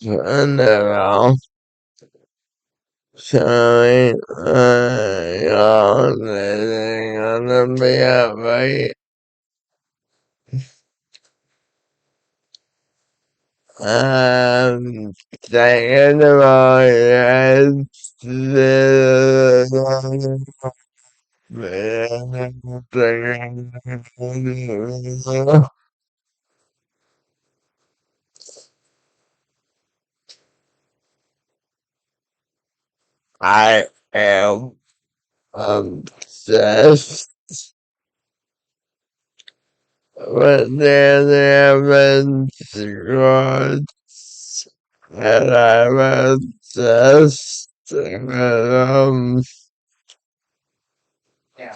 general showing y'all living on the BFA. Second of all, yes, I am obsessed with the evidence and I'm obsessed with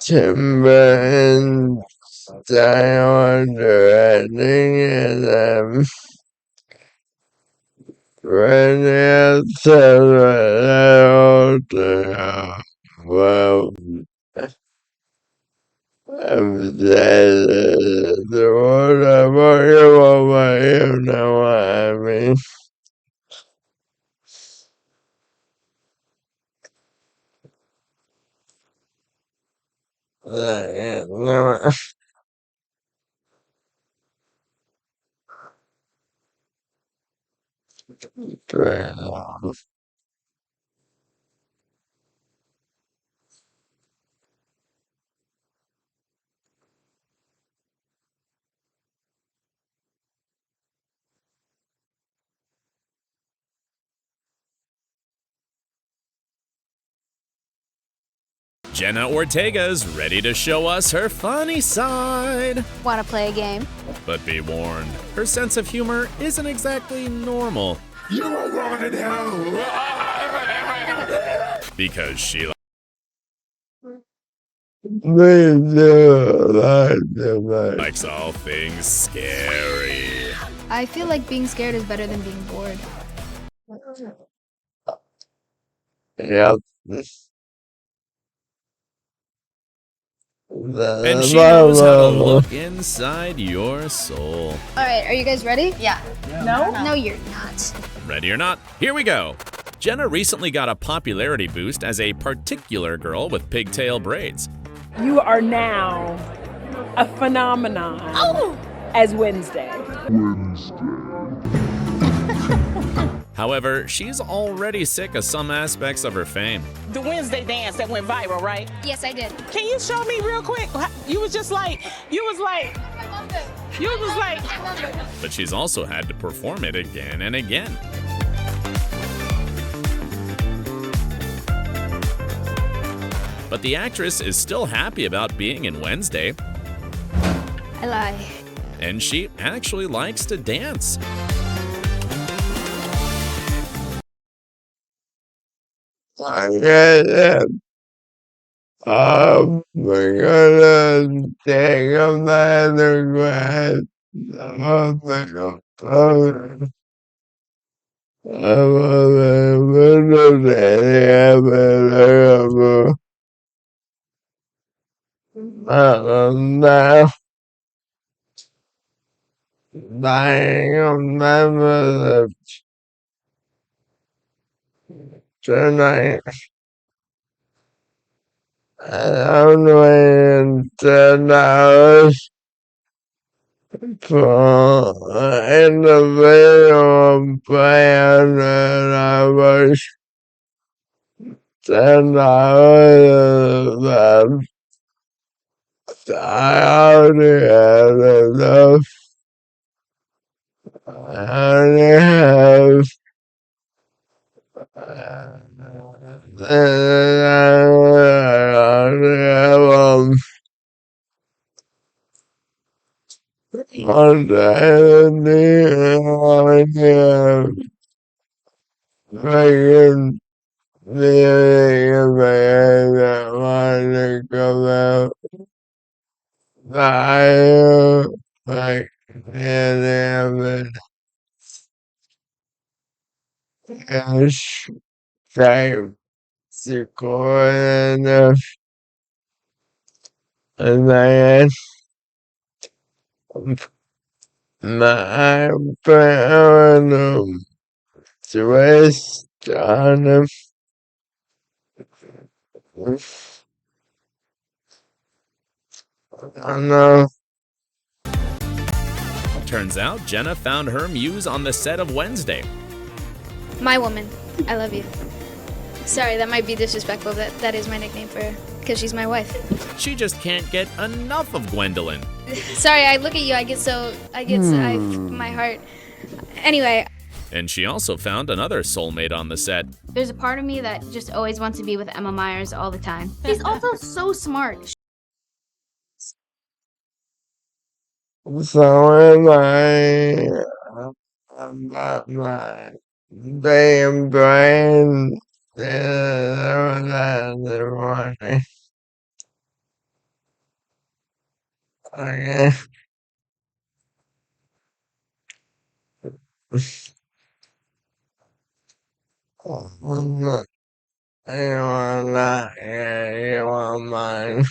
timber and style directing and right now well I'm dead the whatever you want you know what I mean. No, Jenna Ortega's ready to show us her funny side. Want to play a game? But be warned, her sense of humor isn't exactly normal. You are running hell! Because she likes all things scary. I feel like being scared is better than being bored. Yep. And she knows how to look inside your soul. Alright, are you guys ready? Yeah. No? No, you're not. Ready or not, here we go. Jenna recently got a popularity boost as a particular girl with pigtail braids. You are now a phenomenon as Wednesday. However, she's already sick of some aspects of her fame. The Wednesday dance that went viral, right? Yes, I did. Can you show me real quick? You was like, But she's also had to perform it again and again. But the actress is still happy about being in Wednesday, I lie. and she actually likes to dance. We're gonna take another glass of the phone. Now, dying of memory tonight. I'm waiting 10 hours for an individual plan and I was 10 hours of I already had enough. I already have one day making the man that wanted to come out. I like and have cash type sequoia and then my friend twist on him. I know. Turns out Jenna found her muse on the set of Wednesday. My woman. I love you. Sorry, that might be disrespectful. That is my nickname for her because she's my wife. She just can't get enough of Gwendolyn. Sorry, I look at you. My heart. Anyway, And she also found another soulmate on the set. there's a part of me that just always wants to be with Emma Myers all the time. She's also so smart. So am I about my being brain that morning. Okay. You want that? Yeah, you want mine.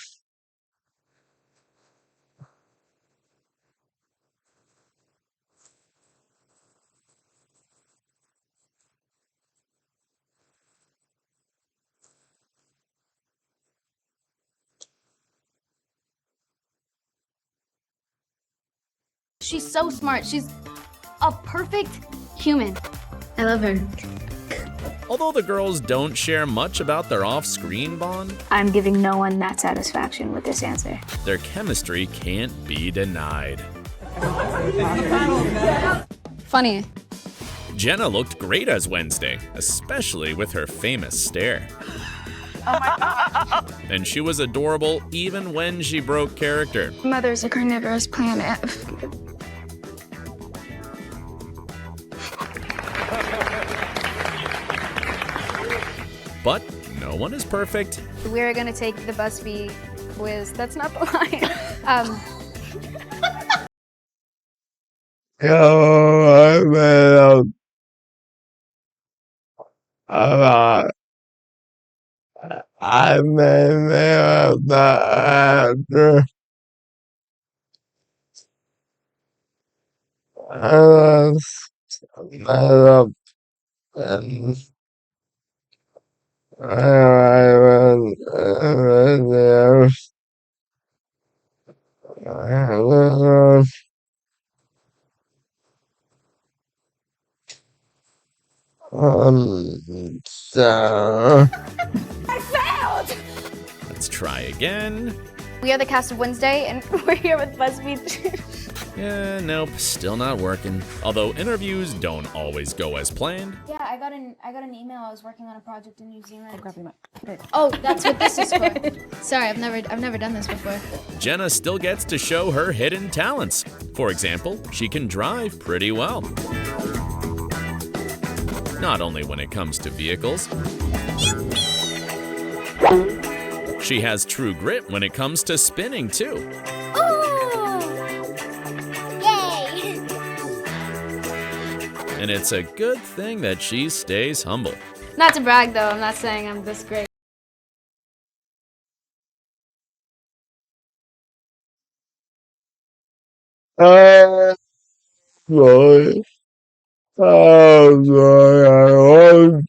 She's so smart. She's a perfect human. I love her. Although the girls don't share much about their off-screen bond, I'm giving no one that satisfaction with this answer. their chemistry can't be denied. Funny. Jenna looked great as Wednesday, especially with her famous stare. And she was adorable even when she broke character. Mother's a carnivorous planet. But no one is perfect. We're gonna take the BuzzFeed quiz. That's not the line. Yo, I made up. I made up the actor. I was made up and I was so Let's try again. We are the cast of Wednesday, and we're here with BuzzFeed. Yeah, nope, still not working. Although interviews don't always go as planned. Yeah, I got an email. I was working on a project in New Zealand. Oh, that's what this is for. Sorry, I've never done this before. Jenna still gets to show her hidden talents. For example, she can drive pretty well. Not only when it comes to vehicles. She has true grit when it comes to spinning too. Yay! And it's a good thing that she stays humble. Not to brag though, I'm not saying I'm this great. boy. Oh boy, I love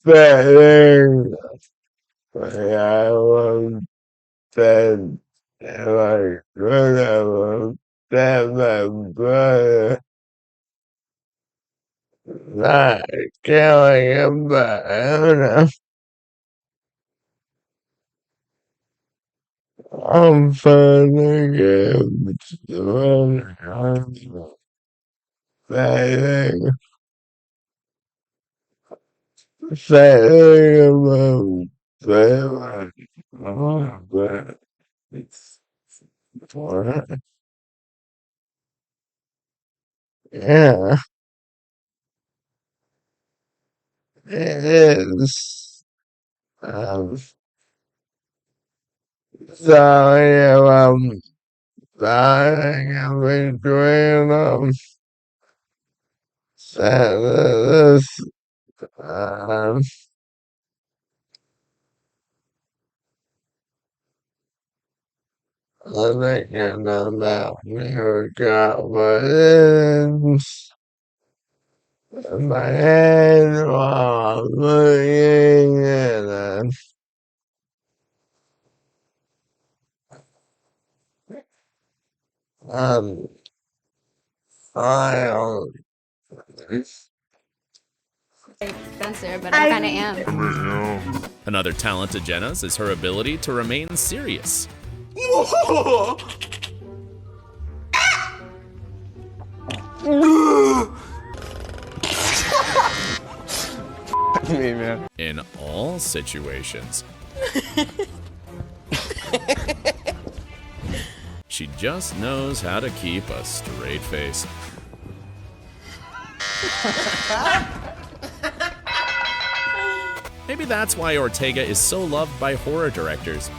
betting. I love betting. I could have bet my brother not killing him, but I don't know. I'm finna get the I'm betting. Saying about but it's what? Yeah, it is. So yeah, dying between this um thinking about New York, but my hand while looking at a file. Spencer, but I kind of am. Another talent to Jenna's is her ability to remain serious. Me, man. In all situations. She just knows how to keep a straight face. Maybe that's why Ortega is so loved by horror directors.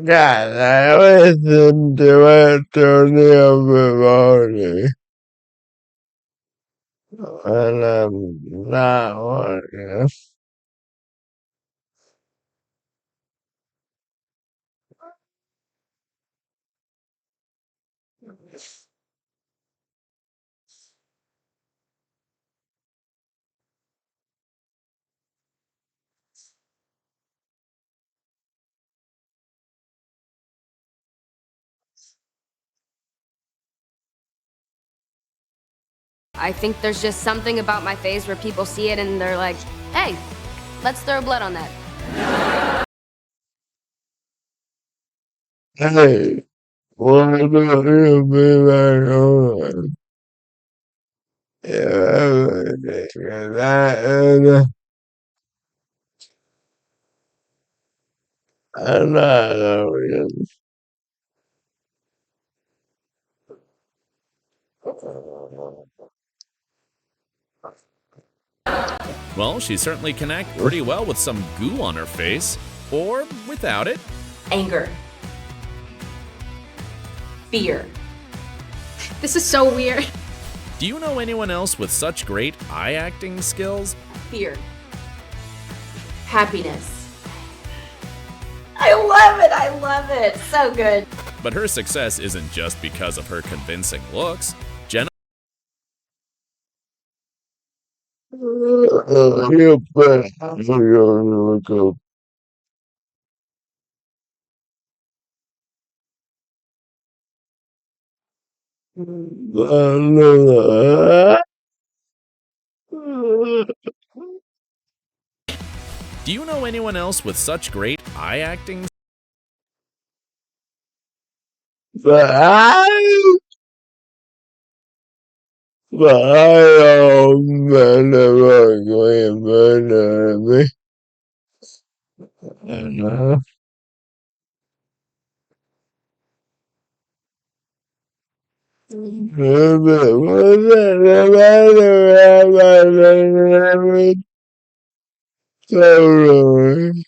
God, I listened to it Tony everybody, and I'm not working. I think there's just something about my face where people see it and they're like, hey, let's throw blood on that. Hey, why don't you be my own? I'm not working. Well, she certainly connects pretty well with some goo on her face, or without it. Anger. Fear. This is so weird. Do you know anyone else with such great eye acting skills? Fear. Happiness. I love it, so good. But her success isn't just because of her convincing looks. Jenna You bet you're gonna go. Do you know anyone else with such great eye acting? But I never going to me. And totally.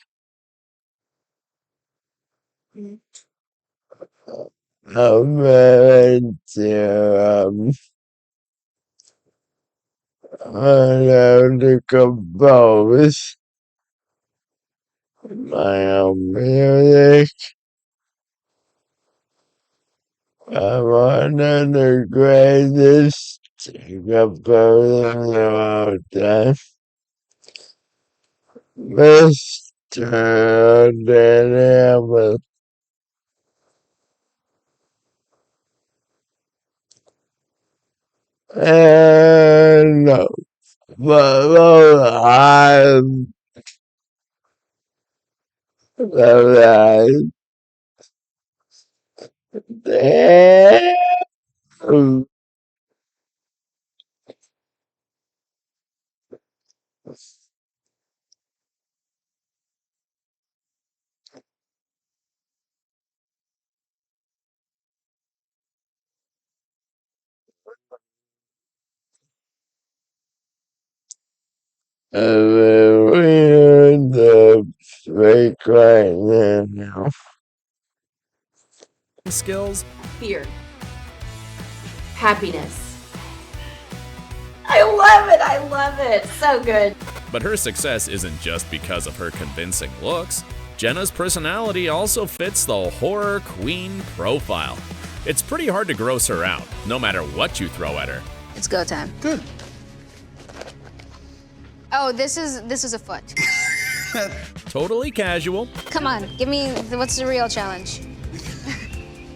I'm meant to learn to compose my own music. I'm one of the greatest composers of all time. Mr. Daniel. And no, but I'm damn. We're in the break right now. Skills? Fear. Happiness. I love it, so good. But her success isn't just because of her convincing looks. Jenna's personality also fits the horror queen profile. It's pretty hard to gross her out, no matter what you throw at her. It's go time. Good. Oh, this is a foot. Totally casual, Come on, give me what's the real challenge?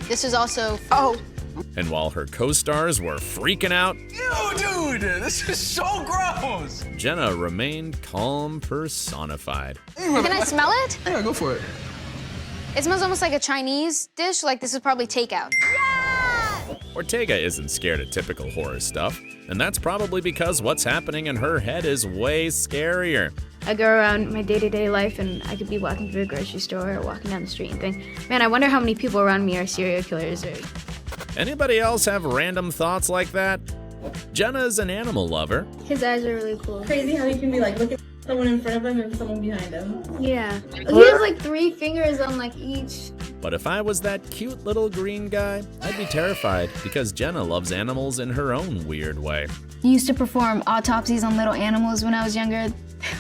This is also. Oh. and while her co-stars were freaking out, Ew, dude, this is so gross. Jenna remained calm personified. Can I smell it? Yeah, go for it. It smells almost like a Chinese dish. Like this is probably takeout. Ortega isn't scared of typical horror stuff, and that's probably because what's happening in her head is way scarier. I go around my day-to-day life and I could be walking through a grocery store or walking down the street and think, man, I wonder how many people around me are serial killers or... Anybody else have random thoughts like that? Jenna's an animal lover, His eyes are really cool. Crazy how he can be like, look at someone in front of him and someone behind him. Yeah. He has like 3 fingers on like each. but if I was that cute little green guy, I'd be terrified because Jenna loves animals in her own weird way. I used to perform autopsies on little animals when I was younger,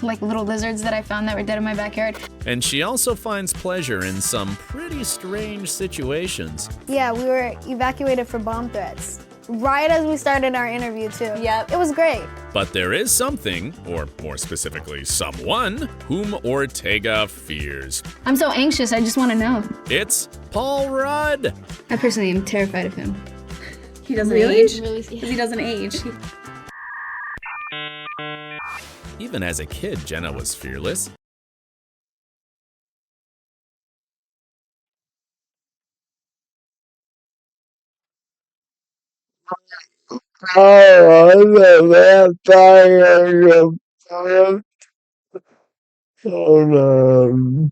like little lizards that I found that were dead in my backyard. And she also finds pleasure in some pretty strange situations. Yeah, we were evacuated for bomb threats. Right as we started our interview, too. Yep. It was great. But there is something, or more specifically, someone, whom Ortega fears. I'm so anxious, I just want to know. It's Paul Rudd. I personally am terrified of him. He doesn't age. Really? Because he doesn't age. Even as a kid, Jenna was fearless. Oh, the vampire. Oh,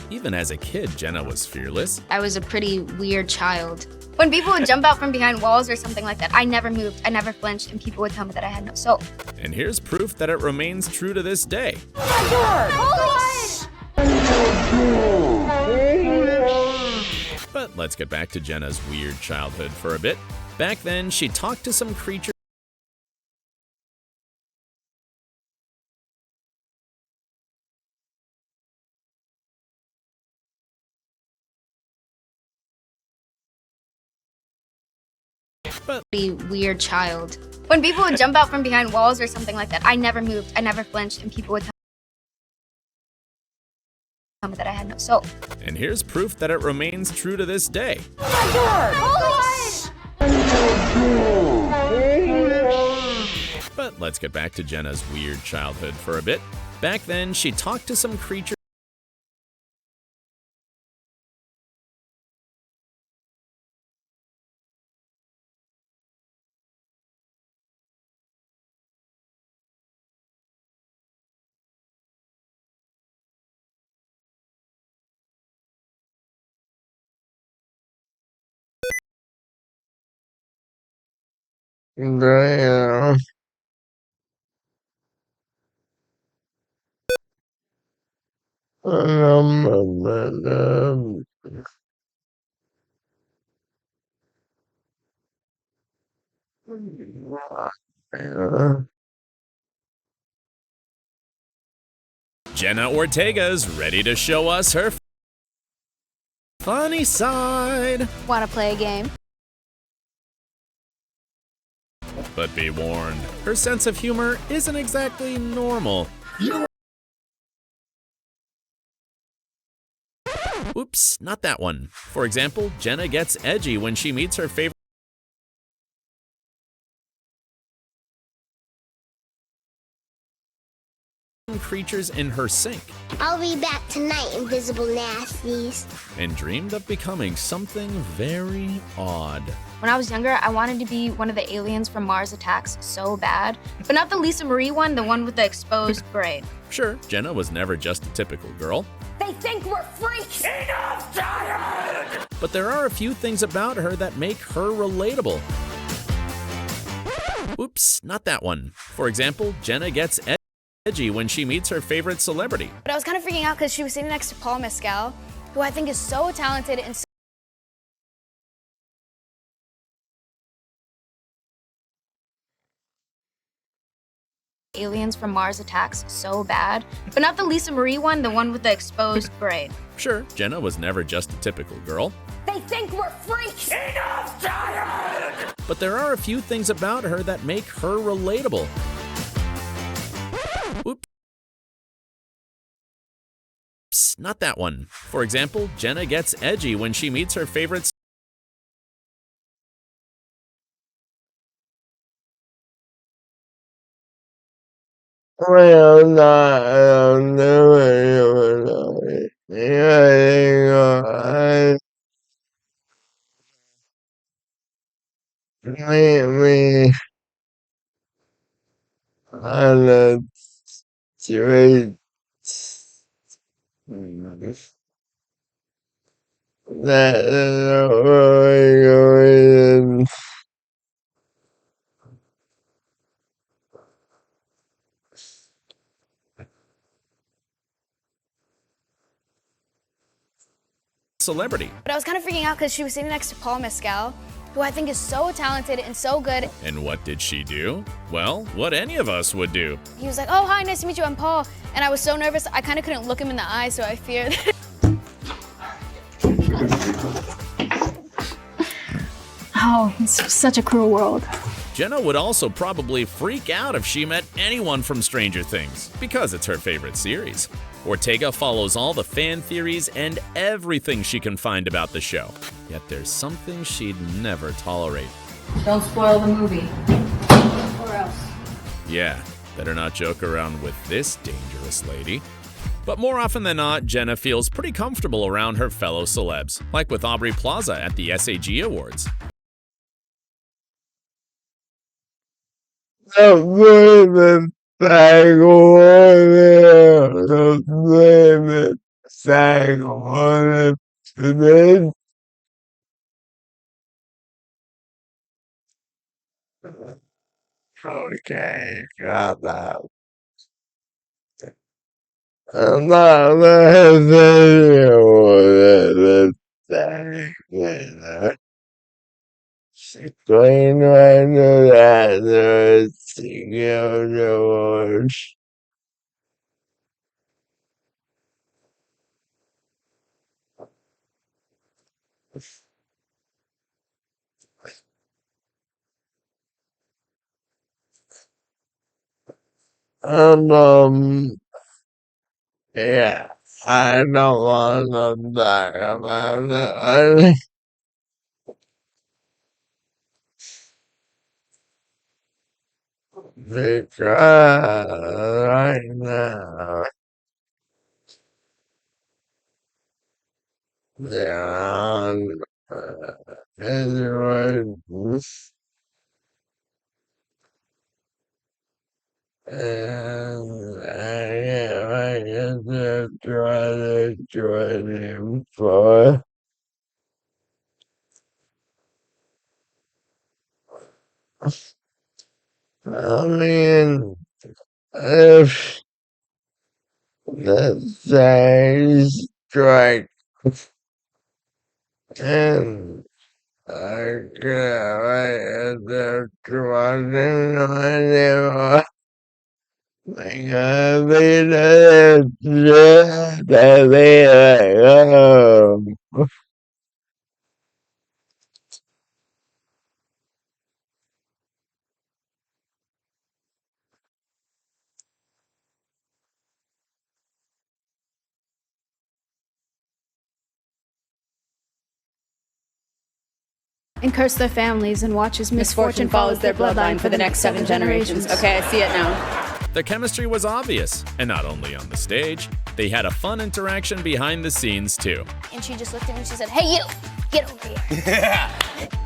Even as a kid, Jenna was fearless. I was a pretty weird child. When people would jump out from behind walls or something like that, I never moved, I never flinched, and people would tell me that I had no soul. And here's proof that it remains true to this day. But let's get back to Jenna's weird childhood for a bit. Back then, she talked to some creatures Pretty weird child. When people would jump out from behind walls or something like that, I never moved, I never flinched, and people would tell me that I had no soul. And here's proof that it remains true to this day. But let's get back to Jenna's weird childhood for a bit. Back then, she talked to some creatures damn. Jenna Ortega's ready to show us her funny side. Want to play a game? But be warned, her sense of humor isn't exactly normal. Oops, not that one. For example, Jenna gets edgy when she meets her favorite creatures in her sink, I'll be back tonight, invisible nasties. and dreamed of becoming something very odd. When I was younger, I wanted to be one of the aliens from Mars Attacks so bad. But not the Lisa Marie one, the one with the exposed brain. Sure, Jenna was never just a typical girl, They think we're freaks. but there are a few things about her that make her relatable. Oops, not that one. For example, Jenna gets edgy when she meets her favorite celebrity. But I was kind of freaking out because she was sitting next to Paul Mescal, who I think is so talented and Aliens from Mars attacks so bad. But not the Lisa Marie one, the one with the exposed braid. Sure, Jenna was never just a typical girl, They think we're freaks. Enough, tired! but there are a few things about her that make her relatable. Oops, not that one. For example, Jenna gets edgy when she meets her favorite Well, not, I don't know anyone. Me on the street that is really going. celebrity. But I was kind of freaking out because she was sitting next to Paul Mescal, who I think is so talented and so good. And what did she do? Well, what any of us would do. He was like, "Oh, hi, nice to meet you, I'm Paul." And I was so nervous, I kind of couldn't look him in the eye, so I feared. Oh, it's such a cruel world. Jenna would also probably freak out if she met anyone from Stranger Things, because it's her favorite series. Ortega follows all the fan theories and everything she can find about the show. Yet there's something she'd never tolerate. Don't spoil the movie. Or else. Yeah, better not joke around with this dangerous lady. But more often than not, Jenna feels pretty comfortable around her fellow celebs, like with Aubrey Plaza at the SAG Awards. The women sang on it. The women sang on it. Okay, got that. I'm not the video that explain right now that the awards. And yeah, I don't want to talk about it. Because right now, they're everyone's and I get to try to join him for. I mean, if the things strike and I get to try to like I mean, And curse their families and watch as misfortune follows their bloodline for the next 7 generations. Okay, I see it now. Their chemistry was obvious, and not only on the stage, they had a fun interaction behind the scenes too. And she just looked at me and she said, "Hey, you, get over here."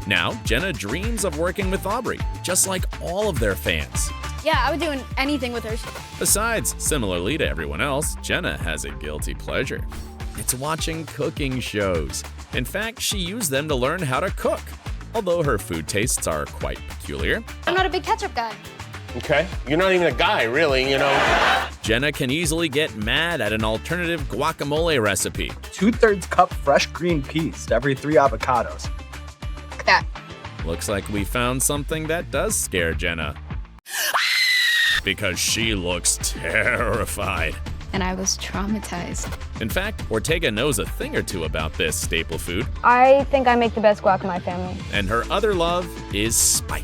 Now, Jenna dreams of working with Aubrey, just like all of their fans. Yeah, I would do anything with her. Besides, similarly to everyone else, Jenna has a guilty pleasure. It's watching cooking shows. In fact, she used them to learn how to cook, although her food tastes are quite peculiar. I'm not a big ketchup guy. Okay, you're not even a guy, really, you know. Jenna can easily get mad at an alternative guacamole recipe. 2/3 cup fresh green peas to every 3 avocados. That. Looks like we found something that does scare Jenna. because she looks terrified. And I was traumatized. In fact, Ortega knows a thing or two about this staple food. I think I make the best guac in my family. And her other love is spice.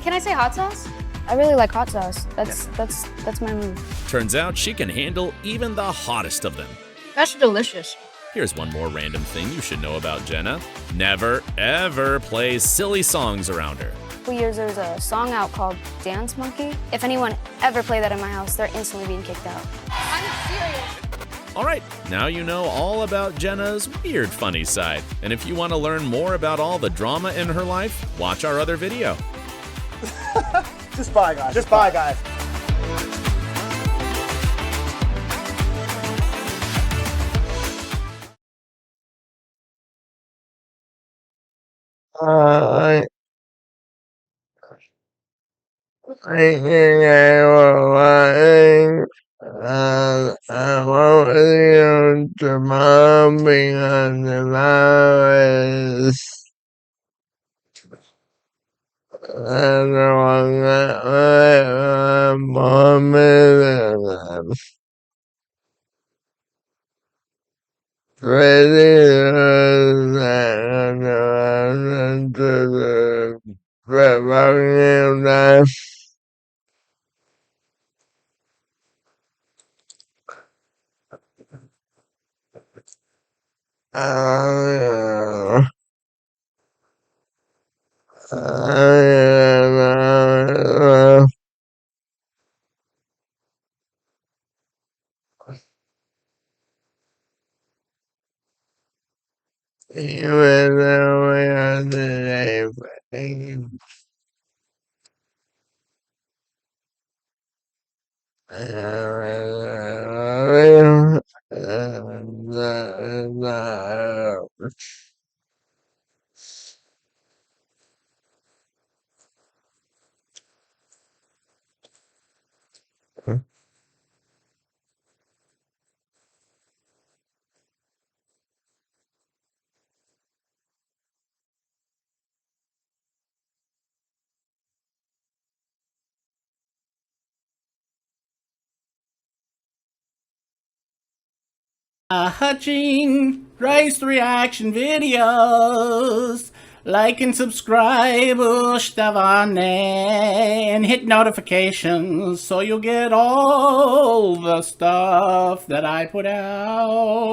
Can I say hot sauce? I really like hot sauce. That's my move. Turns out she can handle even the hottest of them. That's delicious. Here's one more random thing you should know about Jenna. Never, ever play silly songs around her. A couple years there was a song out called Dance Monkey. If anyone ever played that in my house, they're instantly being kicked out. I'm serious. All right, now you know all about Jenna's weird funny side. And if you want to learn more about all the drama in her life, watch our other video. Just bye, guys. Just bye, guys. I think I was I won't you to mom because the mom is I don't want my mom is pretty to the even though we are today, Hutching Rice reaction videos. Like and subscribe, and hit notifications so you'll get all the stuff that I put out.